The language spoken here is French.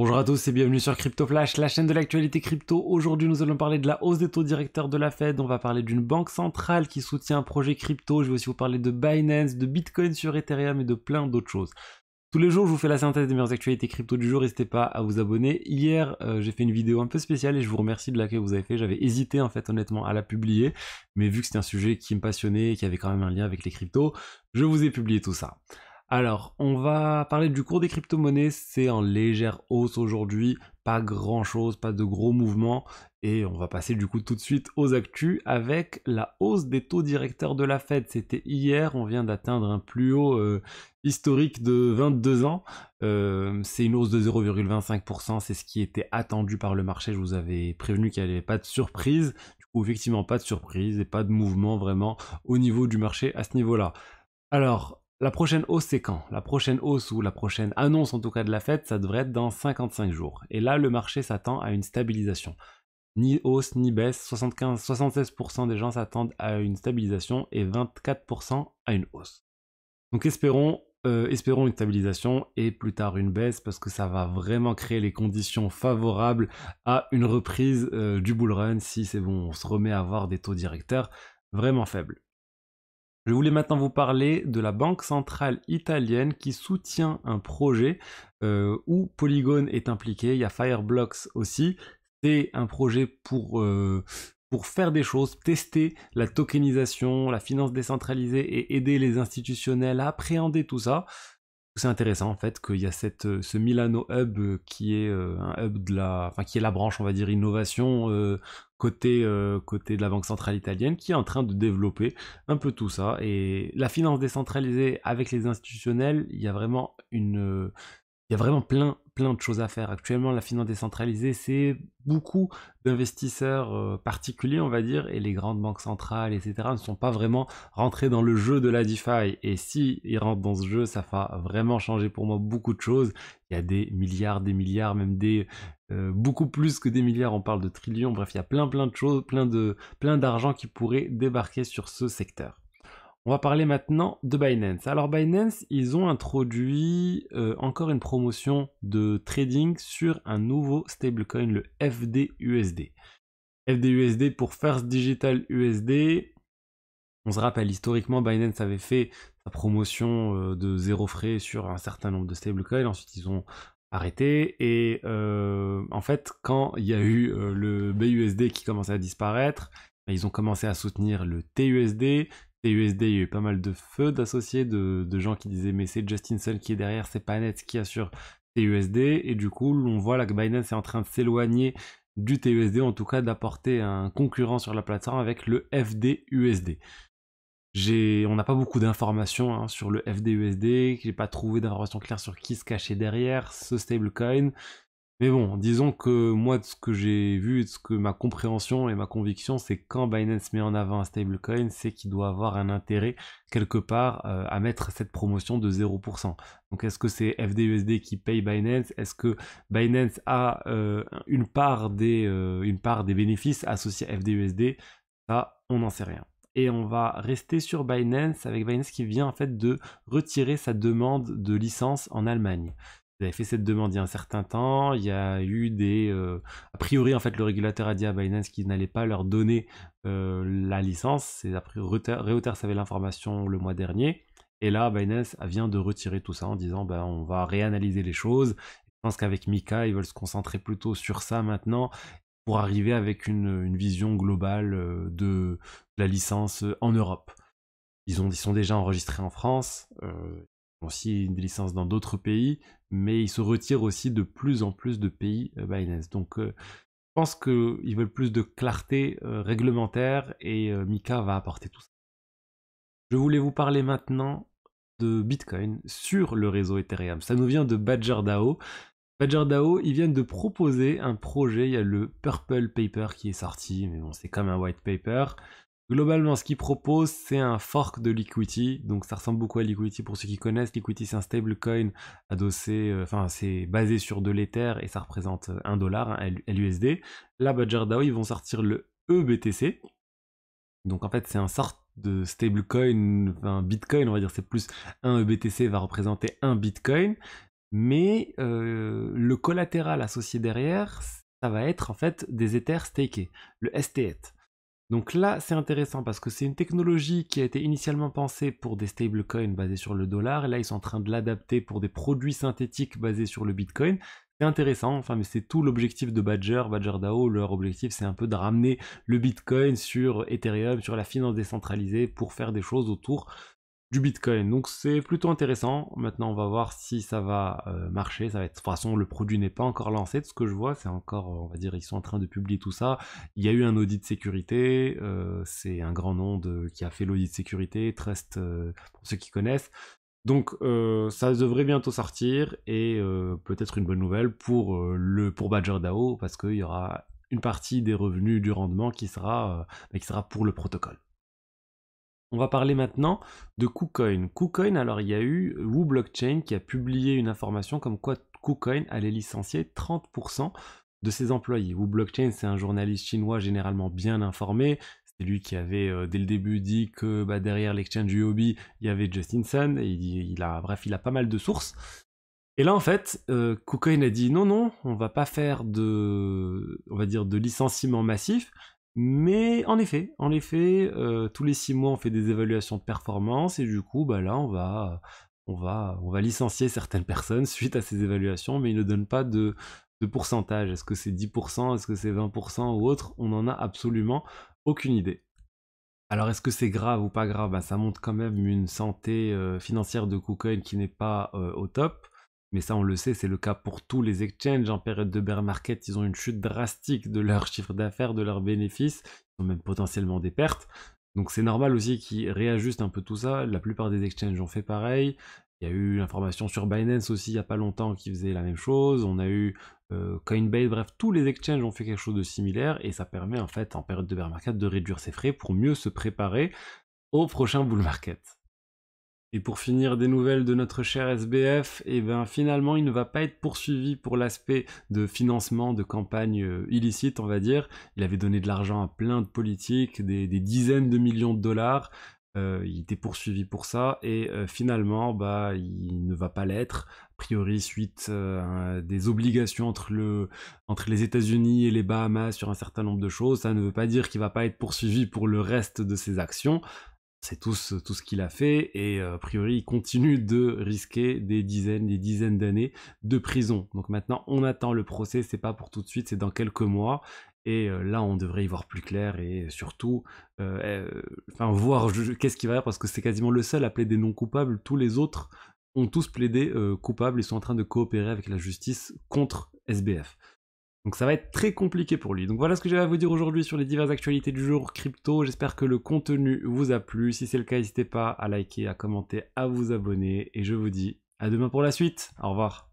Bonjour à tous et bienvenue sur Crypto Flash, la chaîne de l'actualité crypto. Aujourd'hui, nous allons parler de la hausse des taux directeurs de la Fed. On va parler d'une banque centrale qui soutient un projet crypto. Je vais aussi vous parler de Binance, de Bitcoin sur Ethereum et de plein d'autres choses. Tous les jours, je vous fais la synthèse des meilleures actualités crypto du jour. N'hésitez pas à vous abonner. Hier, j'ai fait une vidéo un peu spéciale et je vous remercie de l'accueil que vous avez fait. J'avais hésité en fait honnêtement à la publier, mais vu que c'était un sujet qui me passionnait et qui avait quand même un lien avec les cryptos, je vous ai publié tout ça. Alors, on va parler du cours des crypto-monnaies, c'est en légère hausse aujourd'hui, pas grand chose, pas de gros mouvements, et on va passer du coup tout de suite aux actus avec la hausse des taux directeurs de la Fed. C'était hier, on vient d'atteindre un plus haut historique de 22 ans, c'est une hausse de 0,25%, c'est ce qui était attendu par le marché, je vous avais prévenu qu'il n'y avait pas de surprise, du coup effectivement pas de surprise et pas de mouvement vraiment au niveau du marché à ce niveau-là. Alors, la prochaine hausse, c'est quand? La prochaine hausse ou la prochaine annonce en tout cas de la Fed, ça devrait être dans 55 jours. Et là, le marché s'attend à une stabilisation. Ni hausse ni baisse, 76% des gens s'attendent à une stabilisation et 24% à une hausse. Donc espérons une stabilisation et plus tard une baisse parce que ça va vraiment créer les conditions favorables à une reprise du bull run si c'est bon, on se remet à avoir des taux directeurs vraiment faibles. Je voulais maintenant vous parler de la banque centrale italienne qui soutient un projet où Polygon est impliqué, il y a Fireblocks aussi. C'est un projet pour faire des choses, tester la tokenisation, la finance décentralisée et aider les institutionnels à appréhender tout ça. C'est intéressant en fait qu'il y a ce Milano Hub qui est un hub qui est la branche on va dire innovation côté de la Banque centrale italienne qui est en train de développer un peu tout ça et la finance décentralisée avec les institutionnels, il y a vraiment plein de choses à faire. Actuellement, la finance décentralisée, c'est beaucoup d'investisseurs particuliers, on va dire, et les grandes banques centrales, etc., ne sont pas vraiment rentrés dans le jeu de la DeFi. Et si ils rentrent dans ce jeu, ça va vraiment changer pour moi beaucoup de choses. Il y a des milliards, même beaucoup plus que des milliards, on parle de trillions. Bref, il y a plein de choses, plein d'argent qui pourrait débarquer sur ce secteur. On va parler maintenant de Binance. Alors Binance, ils ont introduit encore une promotion de trading sur un nouveau stablecoin, le FDUSD. FDUSD pour First Digital USD. On se rappelle, historiquement, Binance avait fait sa promotion de zéro frais sur un certain nombre de stablecoins. Ensuite, ils ont arrêté. Et en fait, quand il y a eu le BUSD qui commençait à disparaître, ils ont commencé à soutenir le TUSD. TUSD, il y a eu pas mal de feux d'associés, de gens qui disaient mais c'est Justin Sun qui est derrière, c'est pas Net qui assure TUSD. Et du coup, on voit là que Binance est en train de s'éloigner du TUSD, en tout cas d'apporter un concurrent sur la plateforme avec le FDUSD. On n'a pas beaucoup d'informations sur le FDUSD, j'ai pas trouvé d'informations claires sur qui se cachait derrière ce stablecoin. Mais bon, disons que moi, de ce que j'ai vu, de ce que ma compréhension et ma conviction, c'est que quand Binance met en avant un stablecoin, c'est qu'il doit avoir un intérêt quelque part à mettre cette promotion de 0%. Donc est-ce que c'est FDUSD qui paye Binance? Est-ce que Binance a une part des bénéfices associés à FDUSD? Ça, on n'en sait rien. Et on va rester sur Binance avec Binance qui vient en fait de retirer sa demande de licence en Allemagne. Ils avaient fait cette demande il y a un certain temps, il y a eu a priori en fait le régulateur a dit à Binance qu'il n'allait pas leur donner la licence, c'est après Reuters avait l'information le mois dernier, et là Binance vient de retirer tout ça en disant ben, on va réanalyser les choses. Je pense qu'avec Mika ils veulent se concentrer plutôt sur ça maintenant, pour arriver avec une vision globale de la licence en Europe. Ils sont déjà enregistrés en France, ils ont aussi des licences dans d'autres pays, mais ils se retirent aussi de plus en plus de pays Binance. Donc je pense qu'ils veulent plus de clarté réglementaire et Mika va apporter tout ça. Je voulais vous parler maintenant de Bitcoin sur le réseau Ethereum. Ça nous vient de BadgerDAO. BadgerDAO, ils viennent de proposer un projet, il y a le Purple Paper qui est sorti, mais bon, c'est comme un white paper. Globalement, ce qu'ils proposent, c'est un fork de Liquidity, donc ça ressemble beaucoup à Liquidity pour ceux qui connaissent. Liquidity, c'est un stablecoin adossé, c'est basé sur de l'Ether et ça représente $1, un LUSD. Là, BadgerDAO, ils vont sortir le EBTC, donc en fait, c'est un sorte de stablecoin, un Bitcoin, on va dire, c'est plus un EBTC va représenter un Bitcoin. mais le collatéral associé derrière, ça va être en fait des Ethers stakés, le STET. Donc là, c'est intéressant parce que c'est une technologie qui a été initialement pensée pour des stablecoins basés sur le dollar, et là, ils sont en train de l'adapter pour des produits synthétiques basés sur le Bitcoin. C'est intéressant, enfin, mais c'est tout l'objectif de Badger, BadgerDAO. Leur objectif, c'est un peu de ramener le Bitcoin sur Ethereum, sur la finance décentralisée, pour faire des choses autour du Bitcoin. Donc c'est plutôt intéressant. Maintenant, on va voir si ça va marcher. Ça va être... De toute façon, le produit n'est pas encore lancé. De ce que je vois, c'est encore, on va dire, ils sont en train de publier tout ça. Il y a eu un audit de sécurité. C'est un grand nom qui a fait l'audit de sécurité. Trust, pour ceux qui connaissent. Donc ça devrait bientôt sortir et peut-être une bonne nouvelle pour BadgerDAO parce qu'il y aura une partie des revenus du rendement qui sera pour le protocole. On va parler maintenant de KuCoin. KuCoin, alors il y a eu Wu Blockchain qui a publié une information comme quoi KuCoin allait licencier 30% de ses employés. Wu Blockchain, c'est un journaliste chinois généralement bien informé. C'est lui qui avait dès le début dit que derrière l'exchange Huobi, il y avait Justin Sun. Et il a pas mal de sources. Et là, en fait, KuCoin a dit non, on va pas faire on va dire, de licenciement massif. Mais en effet, tous les 6 mois, on fait des évaluations de performance et du coup, là, on va licencier certaines personnes suite à ces évaluations, mais ils ne donnent pas de pourcentage. Est-ce que c'est 10%, est-ce que c'est 20% ou autre? On n'en a absolument aucune idée. Alors, est-ce que c'est grave ou pas grave? Ça montre quand même une santé financière de KuCoin qui n'est pas au top. Mais ça, on le sait, c'est le cas pour tous les exchanges. En période de bear market, ils ont une chute drastique de leur chiffre d'affaires, de leurs bénéfices. Ils ont même potentiellement des pertes. Donc c'est normal aussi qu'ils réajustent un peu tout ça. La plupart des exchanges ont fait pareil. Il y a eu l'information sur Binance aussi il n'y a pas longtemps qui faisait la même chose. On a eu Coinbase, bref, tous les exchanges ont fait quelque chose de similaire et ça permet en fait en période de bear market de réduire ses frais pour mieux se préparer au prochain bull market. Et pour finir, des nouvelles de notre cher SBF, et finalement il ne va pas être poursuivi pour l'aspect de financement de campagne illicite, on va dire. Il avait donné de l'argent à plein de politiques, des dizaines de millions de dollars. Il était poursuivi pour ça et finalement il ne va pas l'être. A priori suite à des obligations entre les États-Unis et les Bahamas sur un certain nombre de choses. Ça ne veut pas dire qu'il va pas être poursuivi pour le reste de ses actions. C'est tout ce qu'il a fait et a priori il continue de risquer des dizaines d'années de prison. Donc maintenant on attend le procès, c'est pas pour tout de suite, c'est dans quelques mois et là on devrait y voir plus clair et surtout voir qu'est-ce qui va y avoir parce que c'est quasiment le seul à plaider non coupable, tous les autres ont tous plaidé coupables et sont en train de coopérer avec la justice contre SBF. Donc ça va être très compliqué pour lui. Donc voilà ce que j'avais à vous dire aujourd'hui sur les diverses actualités du jour crypto. J'espère que le contenu vous a plu. Si c'est le cas, n'hésitez pas à liker, à commenter, à vous abonner. Et je vous dis à demain pour la suite. Au revoir.